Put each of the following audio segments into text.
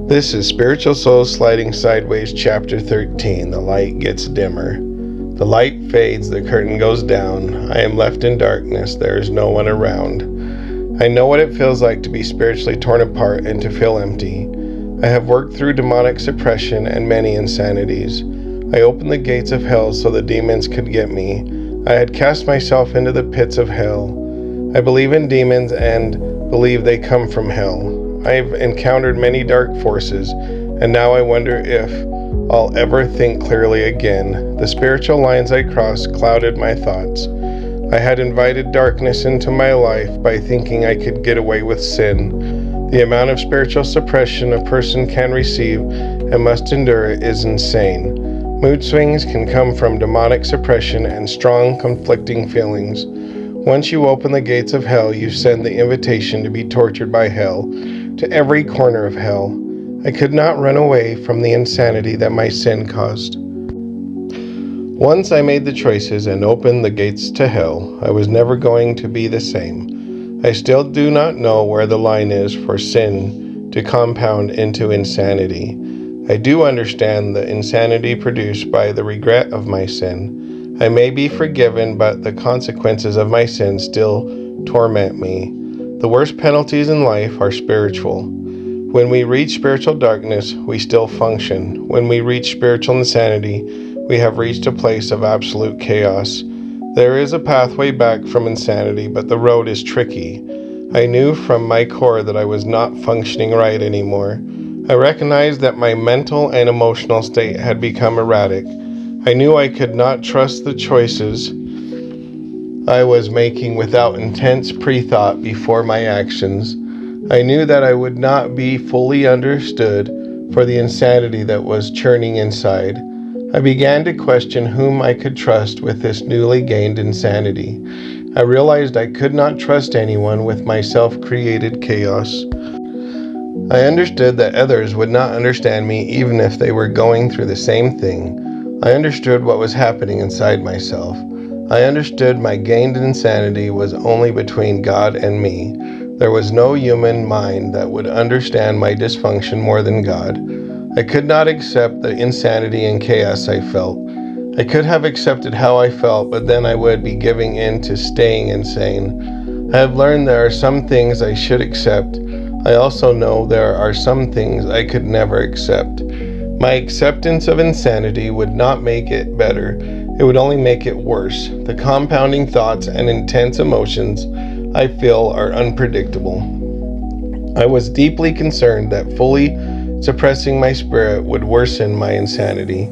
This is Spiritual Souls Sliding Sideways, Chapter 13. The light gets dimmer. The light fades, the curtain goes down. I am left in darkness, there is no one around. I know what it feels like to be spiritually torn apart and to feel empty. I have worked through demonic suppression and many insanities. I opened the gates of hell so the demons could get me. I had cast myself into the pits of hell. I believe in demons and believe they come from hell. I've encountered many dark forces, and now I wonder if I'll ever think clearly again. The spiritual lines I crossed clouded my thoughts. I had invited darkness into my life by thinking I could get away with sin. The amount of spiritual suppression a person can receive and must endure is insane. Mood swings can come from demonic suppression and strong conflicting feelings. Once you open the gates of hell, you send the invitation to be tortured by hell to every corner of hell. I could not run away from the insanity that my sin caused. Once I made the choices and opened the gates to hell, I was never going to be the same. I still do not know where the line is for sin to compound into insanity. I do understand the insanity produced by the regret of my sin. I may be forgiven, but the consequences of my sin still torment me. The worst penalties in life are spiritual. When we reach spiritual darkness, we still function. When we reach spiritual insanity, we have reached a place of absolute chaos. There is a pathway back from insanity, but the road is tricky. I knew from my core that I was not functioning right anymore. I recognized that my mental and emotional state had become erratic. I knew I could not trust the choices I was making without intense pre-thought before my actions. I knew that I would not be fully understood for the insanity that was churning inside. I began to question whom I could trust with this newly gained insanity. I realized I could not trust anyone with my self-created chaos. I understood that others would not understand me even if they were going through the same thing. I understood what was happening inside myself. I understood my gained insanity was only between God and me. There was no human mind that would understand my dysfunction more than God. I could not accept the insanity and chaos I felt. I could have accepted how I felt, but then I would be giving in to staying insane. I have learned there are some things I should accept. I also know there are some things I could never accept. My acceptance of insanity would not make it better. It would only make it worse. The compounding thoughts and intense emotions I feel are unpredictable. I was deeply concerned that fully suppressing my spirit would worsen my insanity.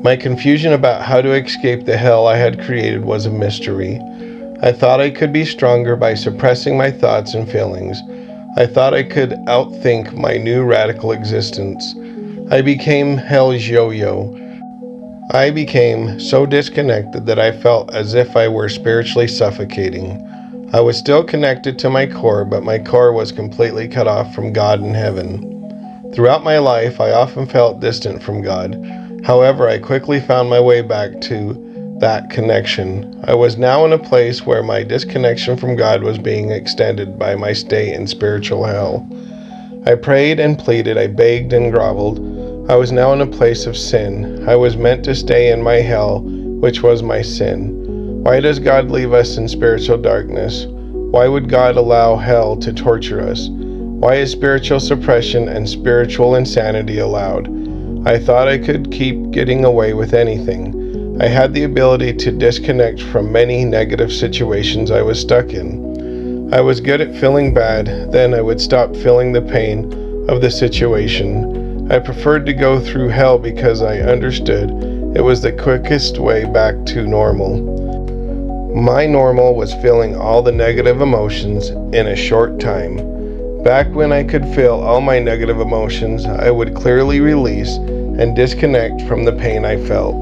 My confusion about how to escape the hell I had created was a mystery. I thought I could be stronger by suppressing my thoughts and feelings. I thought I could outthink my new radical existence. I became hell's yo-yo. I became so disconnected that I felt as if I were spiritually suffocating. I was still connected to my core, but my core was completely cut off from God in heaven. Throughout my life, I often felt distant from God. However, I quickly found my way back to that connection. I was now in a place where my disconnection from God was being extended by my stay in spiritual hell. I prayed and pleaded, I begged and groveled. I was now in a place of sin. I was meant to stay in my hell, which was my sin. Why does God leave us in spiritual darkness? Why would God allow hell to torture us? Why is spiritual suppression and spiritual insanity allowed? I thought I could keep getting away with anything. I had the ability to disconnect from many negative situations I was stuck in. I was good at feeling bad, then I would stop feeling the pain of the situation. I preferred to go through hell because I understood it was the quickest way back to normal. My normal was feeling all the negative emotions in a short time. Back when I could feel all my negative emotions, I would clearly release and disconnect from the pain I felt.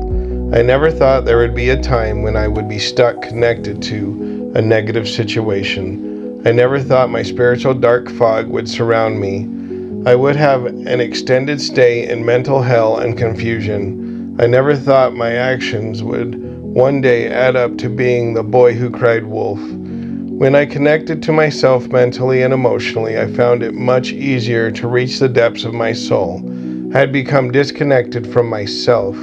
I never thought there would be a time when I would be stuck connected to a negative situation. I never thought my spiritual dark fog would surround me. I would have an extended stay in mental hell and confusion. I never thought my actions would one day add up to being the boy who cried wolf. When I connected to myself mentally and emotionally, I found it much easier to reach the depths of my soul. I had become disconnected from myself.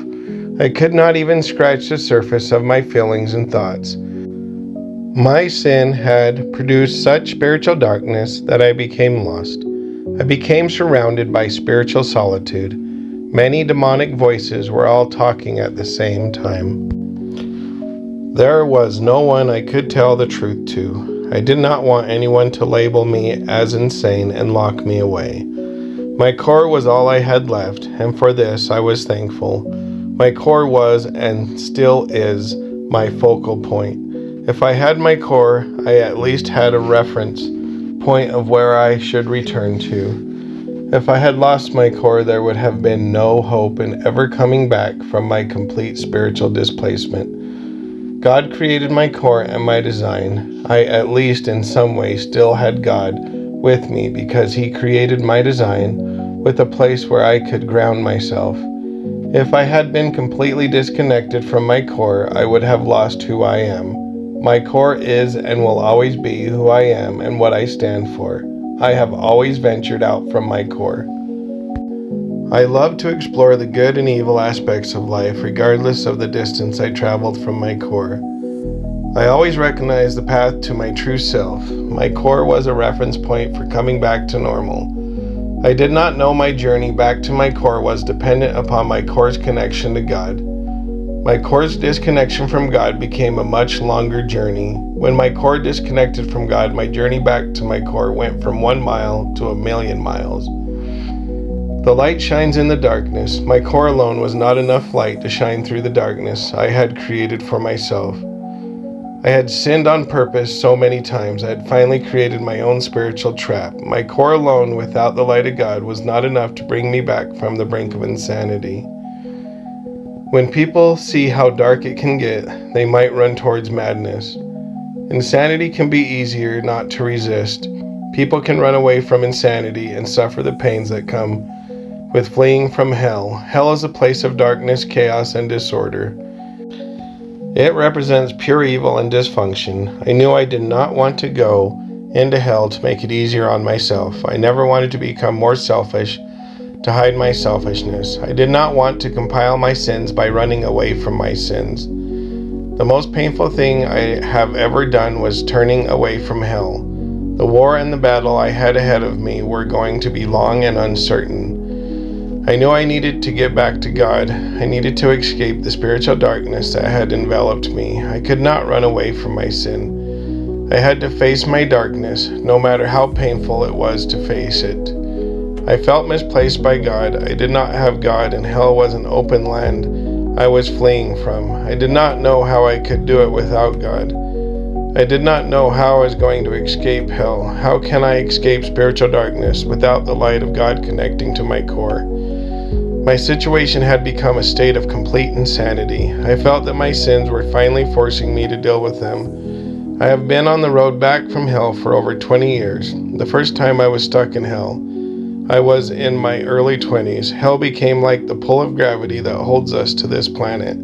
I could not even scratch the surface of my feelings and thoughts. My sin had produced such spiritual darkness that I became lost. I became surrounded by spiritual solitude. Many demonic voices were all talking at the same time. There was no one I could tell the truth to. I did not want anyone to label me as insane and lock me away. My core was all I had left, and for this I was thankful. My core was, and still is, my focal point. If I had my core, I at least had a reference point of where I should return to. If I had lost my core, there would have been no hope in ever coming back from my complete spiritual displacement. God created my core and my design. I, at least in some way, still had God with me because He created my design with a place where I could ground myself. If I had been completely disconnected from my core, I would have lost who I am. My core is and will always be who I am and what I stand for. I have always ventured out from my core. I love to explore the good and evil aspects of life, regardless of the distance I traveled from my core. I always recognized the path to my true self. My core was a reference point for coming back to normal. I did not know my journey back to my core was dependent upon my core's connection to God. My core's disconnection from God became a much longer journey. When my core disconnected from God, my journey back to my core went from 1 mile to 1,000,000 miles. The light shines in the darkness. My core alone was not enough light to shine through the darkness I had created for myself. I had sinned on purpose so many times. I had finally created my own spiritual trap. My core alone, without the light of God, was not enough to bring me back from the brink of insanity. When people see how dark it can get, they might run towards madness. Insanity can be easier not to resist. People can run away from insanity and suffer the pains that come with fleeing from hell. Hell is a place of darkness, chaos, and disorder. It represents pure evil and dysfunction. I knew I did not want to go into hell to make it easier on myself. I never wanted to become more selfish to hide my selfishness. I did not want to compile my sins by running away from my sins. The most painful thing I have ever done was turning away from hell. The war and the battle I had ahead of me were going to be long and uncertain. I knew I needed to get back to God. I needed to escape the spiritual darkness that had enveloped me. I could not run away from my sin. I had to face my darkness, no matter how painful it was to face it. I felt misplaced by God. I did not have God, and hell was an open land I was fleeing from. I did not know how I could do it without God. I did not know how I was going to escape hell. How can I escape spiritual darkness without the light of God connecting to my core? My situation had become a state of complete insanity. I felt that my sins were finally forcing me to deal with them. I have been on the road back from hell for over 20 years. The first time I was stuck in hell, I was in my early 20s. Hell became like the pull of gravity that holds us to this planet.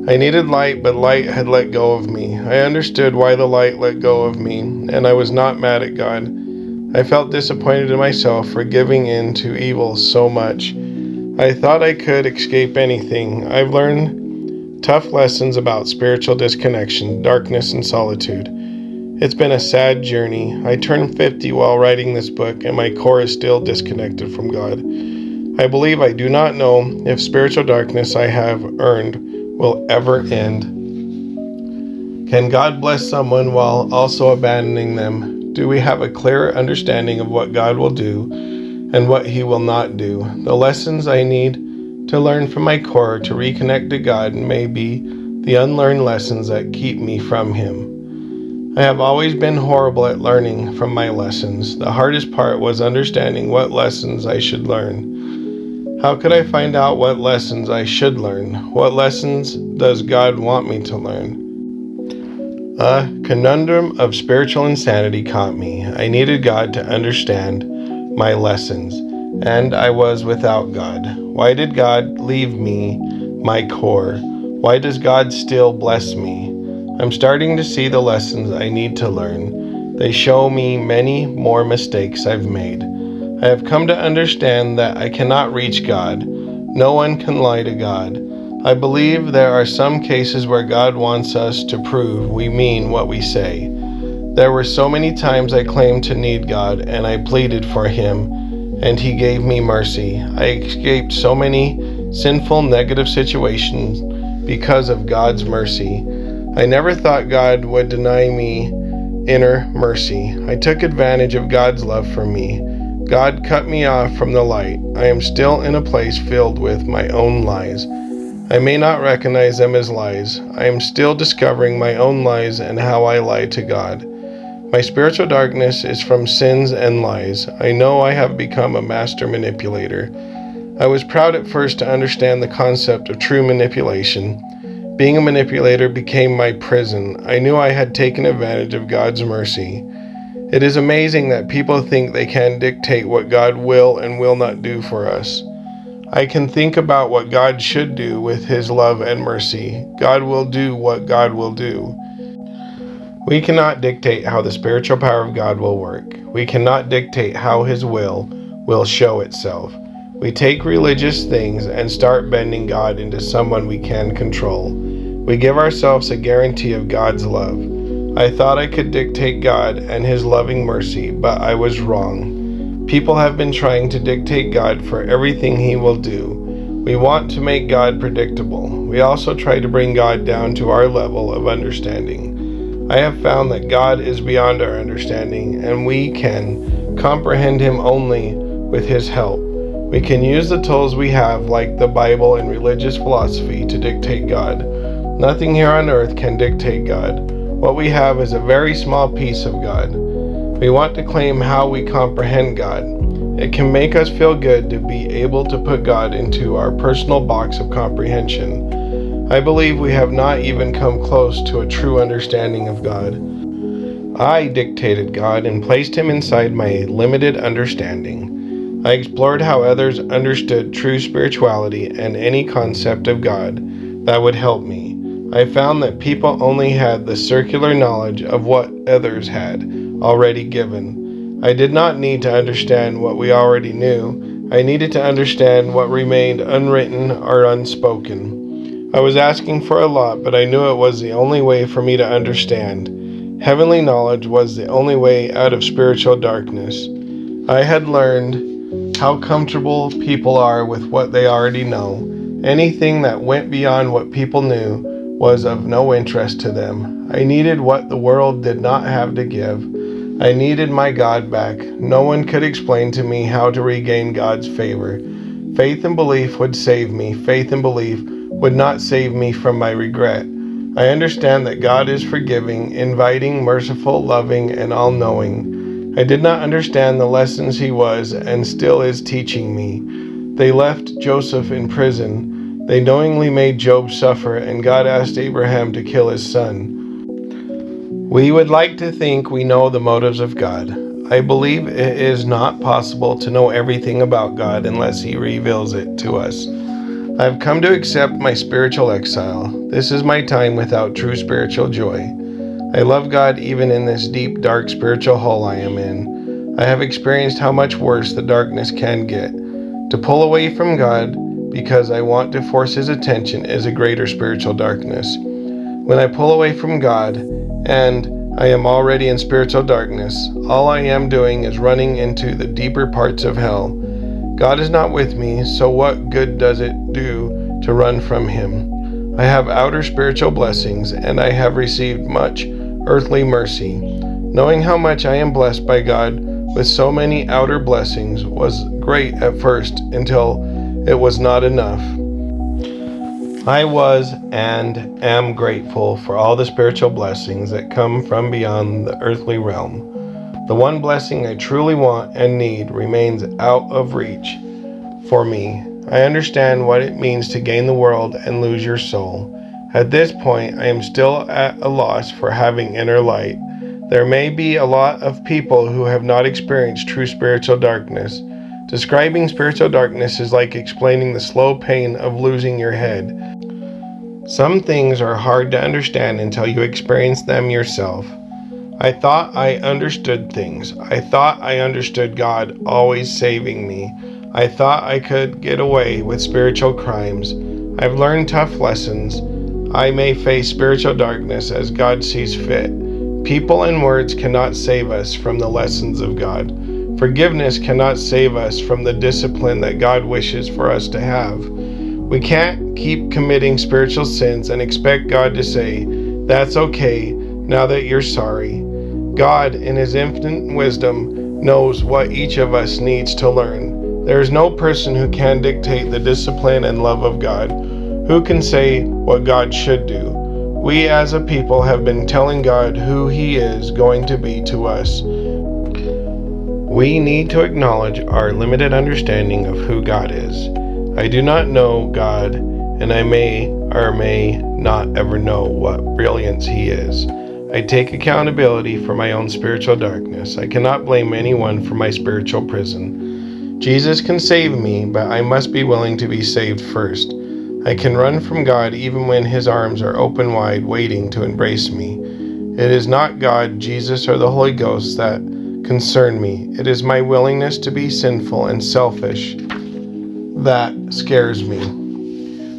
I needed light, but light had let go of me. I understood why the light let go of me, and I was not mad at God. I felt disappointed in myself for giving in to evil so much. I thought I could escape anything. I've learned tough lessons about spiritual disconnection, darkness, and solitude. It's been a sad journey. I turned 50 while writing this book, and my core is still disconnected from God. I believe I do not know if spiritual darkness I have earned will ever end. Can God bless someone while also abandoning them? Do we have a clearer understanding of what God will do and what He will not do? The lessons I need to learn from my core to reconnect to God may be the unlearned lessons that keep me from Him. I have always been horrible at learning from my lessons. The hardest part was understanding what lessons I should learn. How could I find out what lessons I should learn? What lessons does God want me to learn? A conundrum of spiritual insanity caught me. I needed God to understand my lessons, and I was without God. Why did God leave me my core? Why does God still bless me? I'm starting to see the lessons I need to learn. They show me many more mistakes I've made. I have come to understand that I cannot reach God. No one can lie to God. I believe there are some cases where God wants us to prove we mean what we say. There were so many times I claimed to need God and I pleaded for Him, and He gave me mercy. I escaped so many sinful, negative situations because of God's mercy. I never thought God would deny me inner mercy. I took advantage of God's love for me. God cut me off from the light. I am still in a place filled with my own lies. I may not recognize them as lies. I am still discovering my own lies and how I lie to God. My spiritual darkness is from sins and lies. I know I have become a master manipulator. I was proud at first to understand the concept of true manipulation. Being a manipulator became my prison. I knew I had taken advantage of God's mercy. It is amazing that people think they can dictate what God will and will not do for us. I can think about what God should do with His love and mercy. God will do what God will do. We cannot dictate how the spiritual power of God will work. We cannot dictate how His will show itself. We take religious things and start bending God into someone we can control. We give ourselves a guarantee of God's love. I thought I could dictate God and His loving mercy, but I was wrong. People have been trying to dictate God for everything He will do. We want to make God predictable. We also try to bring God down to our level of understanding. I have found that God is beyond our understanding, and we can comprehend Him only with His help. We can use the tools we have, like the Bible and religious philosophy, to dictate God. Nothing here on earth can dictate God. What we have is a very small piece of God. We want to claim how we comprehend God. It can make us feel good to be able to put God into our personal box of comprehension. I believe we have not even come close to a true understanding of God. I dictated God and placed Him inside my limited understanding. I explored how others understood true spirituality and any concept of God that would help me. I found that people only had the circular knowledge of what others had already given. I did not need to understand what we already knew. I needed to understand what remained unwritten or unspoken. I was asking for a lot, but I knew it was the only way for me to understand. Heavenly knowledge was the only way out of spiritual darkness. I had learned how comfortable people are with what they already know. Anything that went beyond what people knew was of no interest to them. I needed what the world did not have to give. I needed my God back. No one could explain to me how to regain God's favor. Faith and belief would save me. Faith and belief would not save me from my regret. I understand that God is forgiving, inviting, merciful, loving, and all-knowing. I did not understand the lessons He was and still is teaching me. They left Joseph in prison. They knowingly made Job suffer, and God asked Abraham to kill his son. We would like to think we know the motives of God. I believe it is not possible to know everything about God unless He reveals it to us. I have come to accept my spiritual exile. This is my time without true spiritual joy. I love God even in this deep, dark spiritual hole I am in. I have experienced how much worse the darkness can get. To pull away from God because I want to force His attention is a greater spiritual darkness. When I pull away from God, and I am already in spiritual darkness, all I am doing is running into the deeper parts of hell. God is not with me, so what good does it do to run from Him? I have outer spiritual blessings, and I have received much earthly mercy. Knowing how much I am blessed by God with so many outer blessings was great at first until it was not enough. I was and am grateful for all the spiritual blessings that come from beyond the earthly realm. The one blessing I truly want and need remains out of reach for me. I understand what it means to gain the world and lose your soul. At this point, I am still at a loss for having inner light. There may be a lot of people who have not experienced true spiritual darkness. Describing spiritual darkness is like explaining the slow pain of losing your head. Some things are hard to understand until you experience them yourself. I thought I understood things. I thought I understood God always saving me. I thought I could get away with spiritual crimes. I've learned tough lessons. I may face spiritual darkness as God sees fit. People and words cannot save us from the lessons of God. Forgiveness cannot save us from the discipline that God wishes for us to have. We can't keep committing spiritual sins and expect God to say, "That's okay, now that you're sorry." God, in His infinite wisdom, knows what each of us needs to learn. There is no person who can dictate the discipline and love of God. Who can say what God should do? We as a people have been telling God who He is going to be to us. We need to acknowledge our limited understanding of who God is. I do not know God, and I may or may not ever know what brilliance He is. I take accountability for my own spiritual darkness. I cannot blame anyone for my spiritual prison. Jesus can save me, but I must be willing to be saved first. I can run from God even when His arms are open wide, waiting to embrace me. It is not God, Jesus, or the Holy Ghost that concern me. It is my willingness to be sinful and selfish that scares me.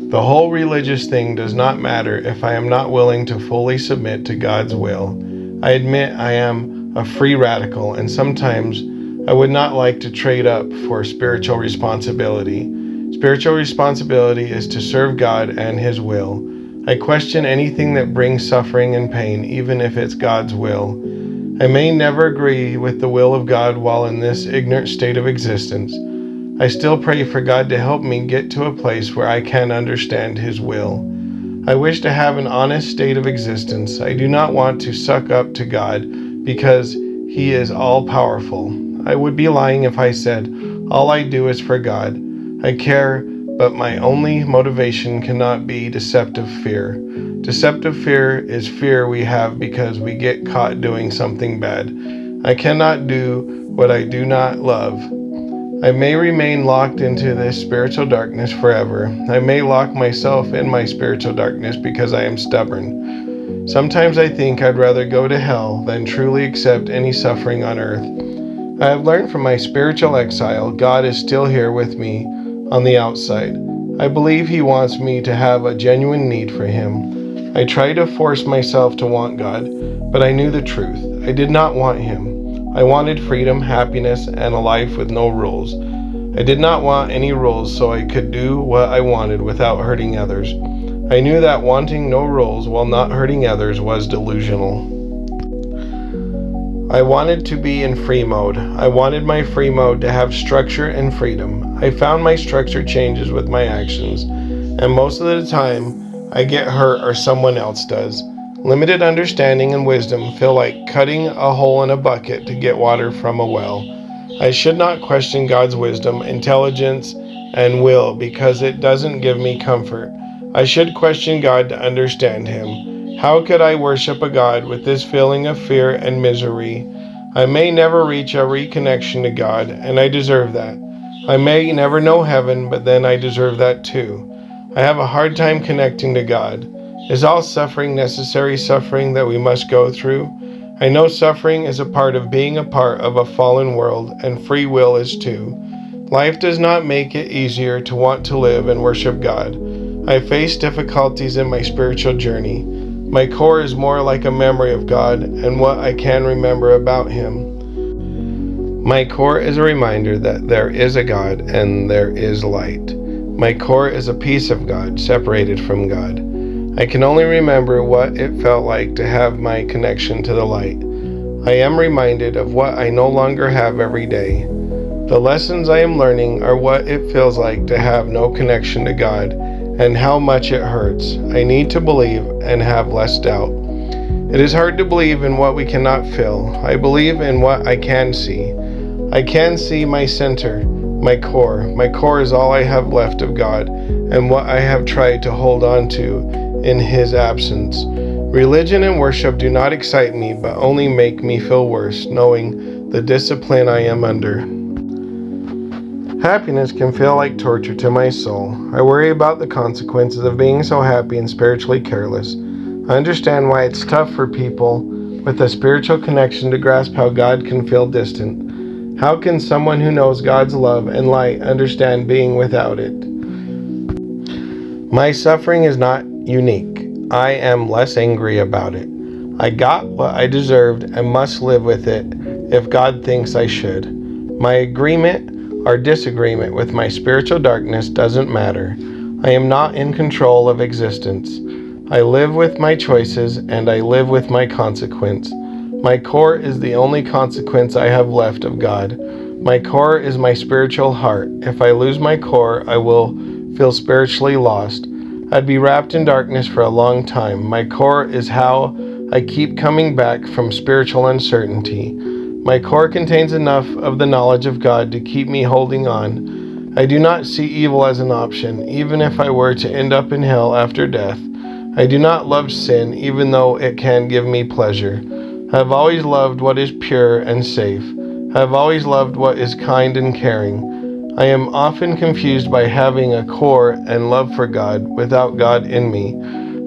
The whole religious thing does not matter if I am not willing to fully submit to God's will. I admit I am a free radical, and sometimes I would not like to trade up for spiritual responsibility. Spiritual responsibility is to serve God and His will. I question anything that brings suffering and pain, even if it's God's will. I may never agree with the will of God while in this ignorant state of existence. I still pray for God to help me get to a place where I can understand His will. I wish to have an honest state of existence. I do not want to suck up to God because He is all-powerful. I would be lying if I said, all I do is for God. I care, but my only motivation cannot be deceptive fear. Deceptive fear is fear we have because we get caught doing something bad. I cannot do what I do not love. I may remain locked into this spiritual darkness forever. I may lock myself in my spiritual darkness because I am stubborn. Sometimes I think I'd rather go to hell than truly accept any suffering on earth. I have learned from my spiritual exile, God is still here with me on the outside. I believe He wants me to have a genuine need for Him. I tried to force myself to want God, but I knew the truth. I did not want Him. I wanted freedom, happiness, and a life with no rules. I did not want any rules so I could do what I wanted without hurting others. I knew that wanting no rules while not hurting others was delusional. I wanted to be in free mode. I wanted my free mode to have structure and freedom. I found my structure changes with my actions, and most of the time I get hurt or someone else does. Limited understanding and wisdom feel like cutting a hole in a bucket to get water from a well. I should not question God's wisdom, intelligence, and will because it doesn't give me comfort. I should question God to understand Him. How could I worship a God with this feeling of fear and misery? I may never reach a reconnection to God, and I deserve that. I may never know heaven, but then I deserve that too. I have a hard time connecting to God. Is all suffering necessary suffering that we must go through? I know suffering is a part of being a part of a fallen world, and free will is too. Life does not make it easier to want to live and worship God. I face difficulties in my spiritual journey. My core is more like a memory of God and what I can remember about Him. My core is a reminder that there is a God and there is light. My core is a piece of God separated from God. I can only remember what it felt like to have my connection to the light. I am reminded of what I no longer have every day. The lessons I am learning are what it feels like to have no connection to God and how much it hurts. I need to believe and have less doubt. It is hard to believe in what we cannot feel. I believe in what I can see. I can see my center, my core. My core is all I have left of God and what I have tried to hold on to in His absence. Religion and worship do not excite me, but only make me feel worse, knowing the discipline I am under. Happiness can feel like torture to my soul. I worry about the consequences of being so happy and spiritually careless. I understand why it's tough for people with a spiritual connection to grasp how God can feel distant. How can someone who knows God's love and light understand being without it? My suffering is not unique. I am less angry about it. I got what I deserved and must live with it if God thinks I should. My agreement or disagreement with my spiritual darkness doesn't matter. I am not in control of existence. I live with my choices and I live with my consequence. My core is the only consequence I have left of God. My core is my spiritual heart. If I lose my core, I will feel spiritually lost. I'd be wrapped in darkness for a long time. My core is how I keep coming back from spiritual uncertainty. My core contains enough of the knowledge of God to keep me holding on. I do not see evil as an option, even if I were to end up in hell after death. I do not love sin, even though it can give me pleasure. I have always loved what is pure and safe. I have always loved what is kind and caring. I am often confused by having a core and love for God without God in me.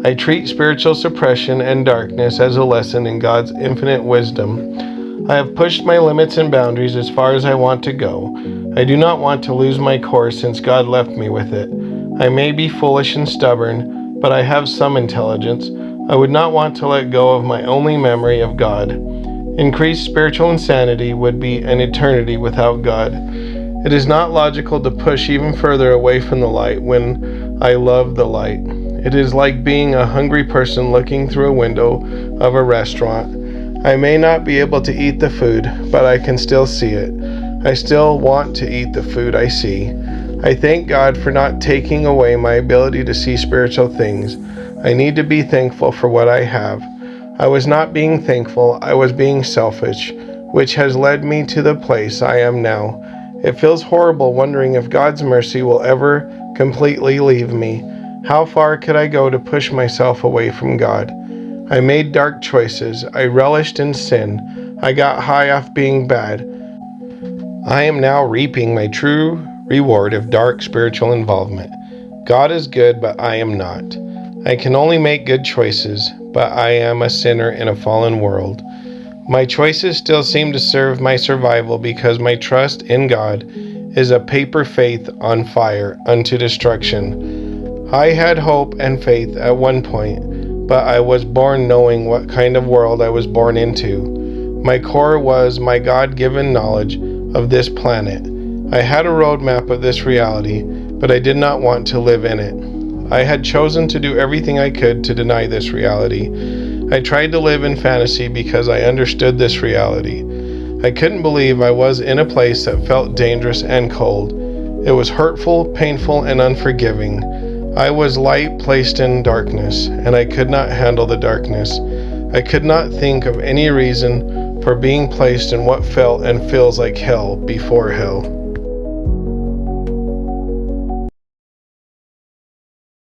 I treat spiritual suppression and darkness as a lesson in God's infinite wisdom. I have pushed my limits and boundaries as far as I want to go. I do not want to lose my core since God left me with it. I may be foolish and stubborn, but I have some intelligence. I would not want to let go of my only memory of God. Increased spiritual insanity would be an eternity without God. It is not logical to push even further away from the light when I love the light. It is like being a hungry person looking through a window of a restaurant. I may not be able to eat the food, but I can still see it. I still want to eat the food I see. I thank God for not taking away my ability to see spiritual things. I need to be thankful for what I have. I was not being thankful, I was being selfish, which has led me to the place I am now. It feels horrible wondering if God's mercy will ever completely leave me. How far could I go to push myself away from God? I made dark choices. I relished in sin. I got high off being bad. I am now reaping my true reward of dark spiritual involvement. God is good, but I am not. I can only make good choices, but I am a sinner in a fallen world. My choices still seem to serve my survival because my trust in God is a paper faith on fire unto destruction. I had hope and faith at one point, but I was born knowing what kind of world I was born into. My core was my God-given knowledge of this planet. I had a roadmap of this reality, but I did not want to live in it. I had chosen to do everything I could to deny this reality. I tried to live in fantasy because I understood this reality. I couldn't believe I was in a place that felt dangerous and cold. It was hurtful, painful, and unforgiving. I was light placed in darkness, and I could not handle the darkness. I could not think of any reason for being placed in what felt and feels like hell before hell.